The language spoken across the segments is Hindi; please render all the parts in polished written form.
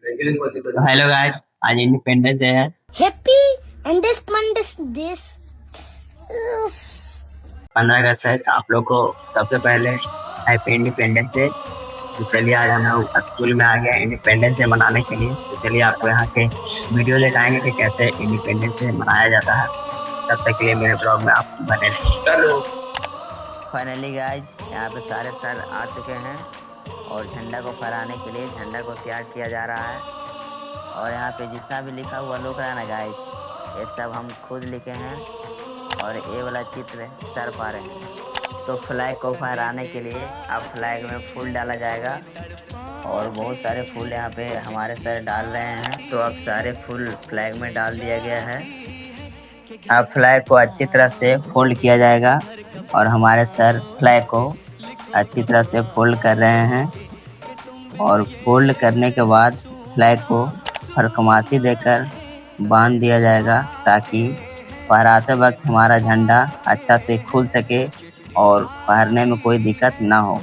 तो हेलो गाइस, आज इंडिपेंडेंस डे है। Happy independence day. 15 अगस्त है। आप लोग को सबसे पहले हैप्पी इंडिपेंडेंस डे। तो चलिए, आज हम लोग स्कूल में आ गए इंडिपेंडेंस डे मनाने के लिए। तो चलिए आपको यहाँ के वीडियो दिखाएंगे कि कैसे इंडिपेंडेंस डे मनाया जाता है। तब तक के लिए मेरे ब्लॉग में आप बने रहिए। फाइनली गाइज, यहाँ पे सारे सर आ चुके हैं और झंडा को फहराने के लिए झंडा को तैयार किया जा रहा है। और यहाँ पे जितना भी लिखा हुआ लोग है ना गाइस, ये सब हम खुद लिखे हैं। और ये वाला चित्र सर पा रहे हैं। तो फ्लैग को फहराने के लिए अब फ्लैग में फूल डाला जाएगा और बहुत सारे फूल यहाँ पे हमारे सर डाल रहे हैं। तो अब सारे फूल फ्लैग में डाल दिया गया है। अब फ्लैग को अच्छी तरह से फोल्ड किया जाएगा और हमारे सर फ्लैग को अच्छी तरह से फोल्ड कर रहे हैं। और फोल्ड करने के बाद फ्लैग को फरकमासी देकर बांध दिया जाएगा ताकि फहराते वक्त हमारा झंडा अच्छा से खुल सके और फहरने में कोई दिक्कत ना हो।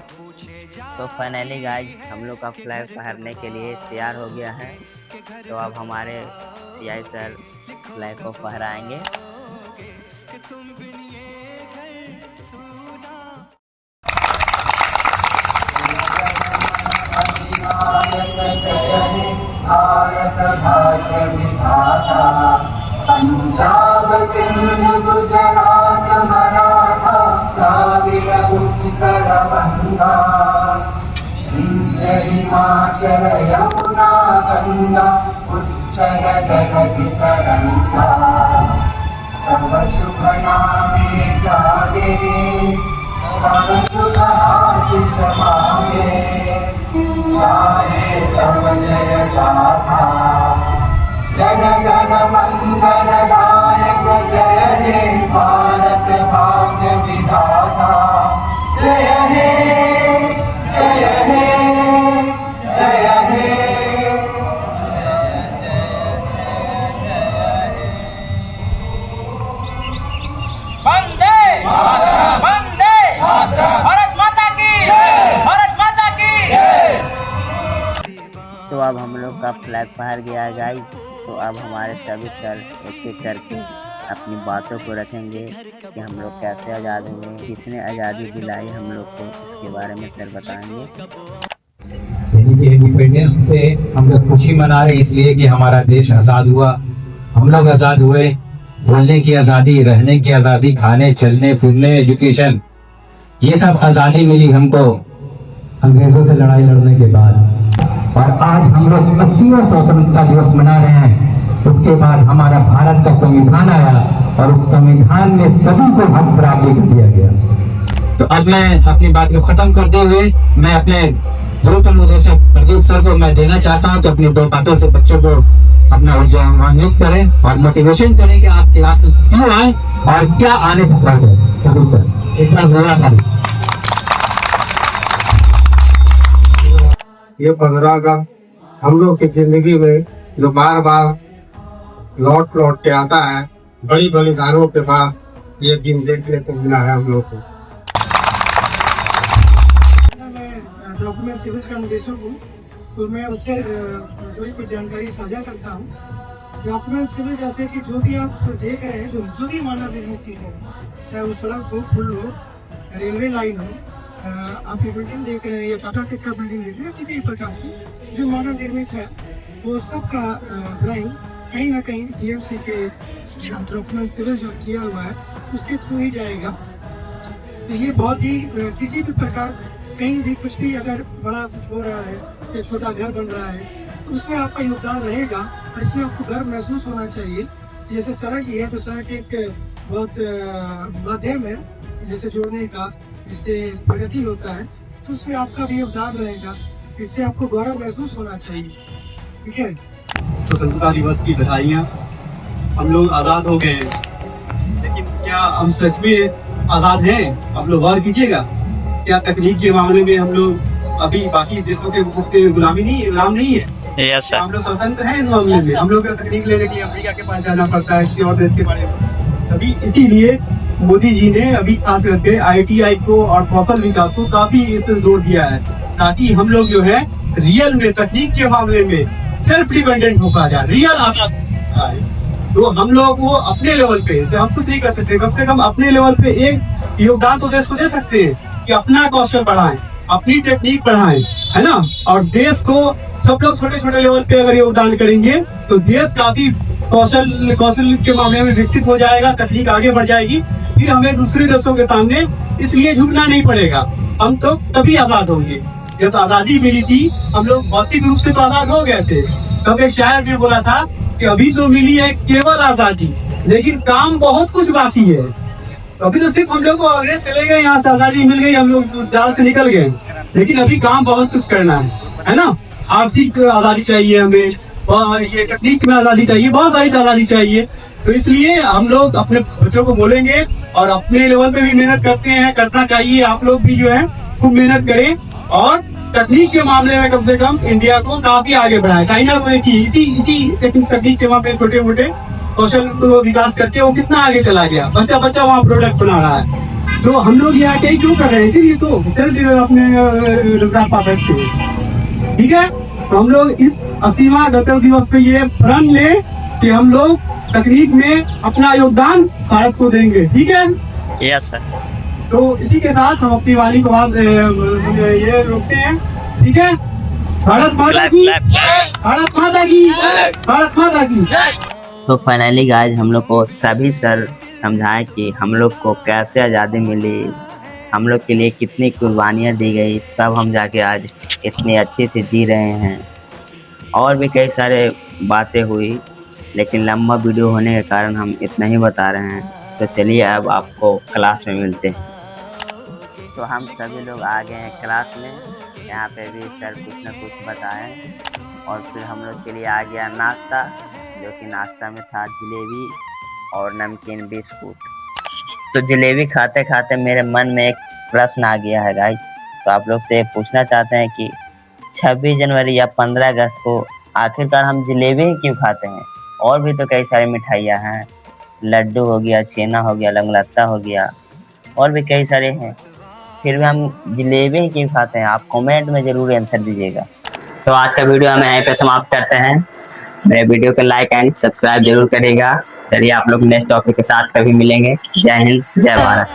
तो फाइनली गाइज, हम लोग का फ्लैग फहरने के लिए तैयार हो गया है। तो अब हमारे सीआई सर फ्लैग को फहराएंगे। भारत भाग्य विधाता, पंजाब सिंध गुजरात मराठा, द्राविड़ उत्कल बंगा, विंध्य हिमाचल यमुना गंगा, उच्चय जगति तरंगा। तव शुभ नामे जागे, तव शुभ आशीष मांगे, गाये तव जय गाथा। जन गण मंगल दायक जय हे भारत भाग्य विधाता। जय हे जय हे जय हे। वंदे वंदे भारत माता की जय, भारत माता की जय। तो अब हम लोग का फ्लैग फहर गया है गाइस। तो अब हमारे सभी सर एक एक करके अपनी बातों को रखेंगे कि हम लोग कैसे आज़ाद हुए, किसने आज़ादी दिलाई हम लोग को, इसके बारे में सर बताएंगे। इंडिपेंडेंस डे हम लोग खुशी मना रहे इसलिए कि हमारा देश आज़ाद हुआ। हम लोग आज़ाद हुए, बोलने की आज़ादी, रहने की आज़ादी, खाने चलने फिरने, एजुकेशन, ये सब आज़ादी मिली हमको अंग्रेजों से लड़ाई लड़ने के बाद। और आज हम लोग 80वां स्वतंत्रता दिवस मना रहे हैं। उसके बाद हमारा भारत का संविधान आया और उस संविधान में सभी को हक बराबरी कर दिया गया। तो अब मैं अपनी बात को खत्म करते हुए मैं अपने ग्रुप निदेशक प्रदीप सर को मैं देना चाहता हूँ। तो अपनी दो बातों से बच्चों को अपना आह्वानित करें और मोटिवेशन करें कि आप क्लास क्यों आए और क्या आने तक है। प्रदीप सर इतना जोरा करें। ये 15 अगस्त हम लोग की जिंदगी में जो बार बार लौट के आता है, बड़ी बलिदानों के बाद ये दिन देखने को मिला है हम लोग को। मैं डॉक्यूमेंट सिविल का निदेशक हूँ, तो मैं उससे जुड़ी कुछ जानकारी साझा करता हूँ। डॉक्यूमेंट सिविल जैसे कि जो भी आप देख रहे हैं, जो भी मानव निर्मित चीज़ है, चाहे वो सड़क हो, पुल हो, रेलवे लाइन हो, आप ये बिल्डिंग देख रहे हैं या टाटा टेक का बिल्डिंग देख रहे हैं, किसी प्रकार की जो मानव निर्मित है, वो सब का ड्राइंग कहीं ना कहीं DMC के डॉक्यूमेंट सिविल जो किया हुआ है उसके थ्रू ही जाएगा। तो ये बहुत ही किसी भी प्रकार कहीं भी कुछ भी अगर बड़ा कुछ हो रहा है या छोटा घर बन रहा है, तो उसमें आपका योगदान रहेगा और इसमें आपको गर्व महसूस होना चाहिए। जैसे सड़क ही है, तो सड़क एक बहुत माध्यम है जिसे जोड़ने का, जिससे प्रगति होता है, तो उसमें आपका भी योगदान रहेगा, इससे आपको गौरव महसूस होना चाहिए। ठीक है। स्वतंत्रता दिवस की बधाइयाँ। हम लोग आज़ाद हो गए हैं, लेकिन क्या हम सच में आज़ाद हैं? आप लोग गौर कीजिएगा, क्या तकनीक के मामले में हम लोग अभी बाकी देशों के उसके गुलाम नहीं है? Yes sir. हम लोग स्वतंत्र हैं इस मामले में। हम लोग तकनीक लेने के लिए अमेरिका के पास जाना पड़ता है, किसी और देश के बारे में। अभी इसीलिए मोदी जी ने अभी खास करके ITI को और कौशल विकास को काफी जोर दिया है, ताकि हम लोग जो है रियल में तकनीक के मामले में सेल्फ डिपेंडेंट होकर जाए, रियल आजाद आए। तो हम लोग वो अपने लेवल पे हम कुछ नहीं कर सकते, कम से कम अपने लेवल पे एक योगदान तो देश को दे सकते हैं कि अपना कौशल बढ़ाएं, अपनी टेक्निक बढ़ाएं, है ना। और देश को सब लोग छोटे छोटे लेवल पे अगर योगदान करेंगे तो देश काफी कौशल के मामले में विकसित हो जाएगा, तकनीक आगे बढ़ जाएगी। फिर हमें दूसरे देशों के सामने इसलिए झुकना नहीं पड़ेगा, हम तो तभी आजाद होंगे। जब आजादी मिली थी हम लोग भौतिक रूप से तो आजाद हो गए थे। तब एक शायर ने बोला था कि अभी तो मिली है केवल आजादी, लेकिन काम बहुत कुछ बाकी है। अभी तो सिर्फ हम लोग को अंग्रेज चले गए, यहाँ से आजादी मिल गई, हम लोग जाल से निकल गए, लेकिन अभी काम बहुत कुछ करना है ना। आर्थिक आजादी चाहिए हमें, और ये तकनीक में आजादी चाहिए, बहुत सारी आजादी चाहिए। तो इसलिए हम लोग अपने बच्चों को बोलेंगे और अपने लेवल पे भी मेहनत करते हैं, करना चाहिए। आप लोग भी जो है खूब मेहनत करें और तकनीक के मामले में कम से कम इंडिया को काफी आगे बढ़ाए। चाइना को देखिए, इसी तकनीक के मामले में छोटे मोटे कौशल को विकास करके वो कितना आगे चला गया, बच्चा वहाँ प्रोडक्ट बना रहा है। तो हम लोग यहाँ कहीं क्यों कर रहे हैं, इसीलिए तो अपने रोजगार पा सकते हैं। ठीक है, तो हम लोग इस 80वां गणतंत्र दिवस पे ये प्रण लें कि हम लोग तकनीक में अपना योगदान भारत को देंगे। ठीक है, यस सर। तो इसी के साथ हम अपनी वाणी को ये रोकते हैं। ठीक है, भारत माता की, भारत माता की, भारत माता की। तो फाइनली गाइस हम लोग को सभी सर समझाए कि हम लोग को कैसे आज़ादी मिली, हम लोग के लिए कितनी कुर्बानियाँ दी गई, तब हम जाके आज इतने अच्छे से जी रहे हैं। और भी कई सारे बातें हुई, लेकिन लंबा वीडियो होने के कारण हम इतना ही बता रहे हैं। तो चलिए अब आपको क्लास में मिलते हैं। तो हम सभी लोग आ गए हैं क्लास में, यहाँ पे भी सर कुछ न कुछ बताएं। और फिर हम लोग के लिए आ गया नाश्ता, जो कि नाश्ता में था जलेबी और नमकीन बिस्कुट। तो जलेबी खाते खाते मेरे मन में एक प्रश्न आ गया है गाइस। तो आप लोग से पूछना चाहते हैं कि 26 जनवरी या 15 अगस्त को आखिरकार हम जलेबी ही क्यों खाते हैं? और भी तो कई सारी मिठाइयाँ हैं, लड्डू हो गया, छेना हो गया, लंगलत्ता हो गया, और भी कई सारे हैं, फिर भी हम जलेबी ही क्यों खाते हैं? आप कमेंट में ज़रूर आंसर दीजिएगा। तो आज का वीडियो हम यहीं पे समाप्त करते हैं। मेरे वीडियो को लाइक एंड सब्सक्राइब जरूर करिएगा। चलिए आप लोग नेक्स्ट टॉपिक के साथ कभी मिलेंगे। जय हिंद, जय भारत।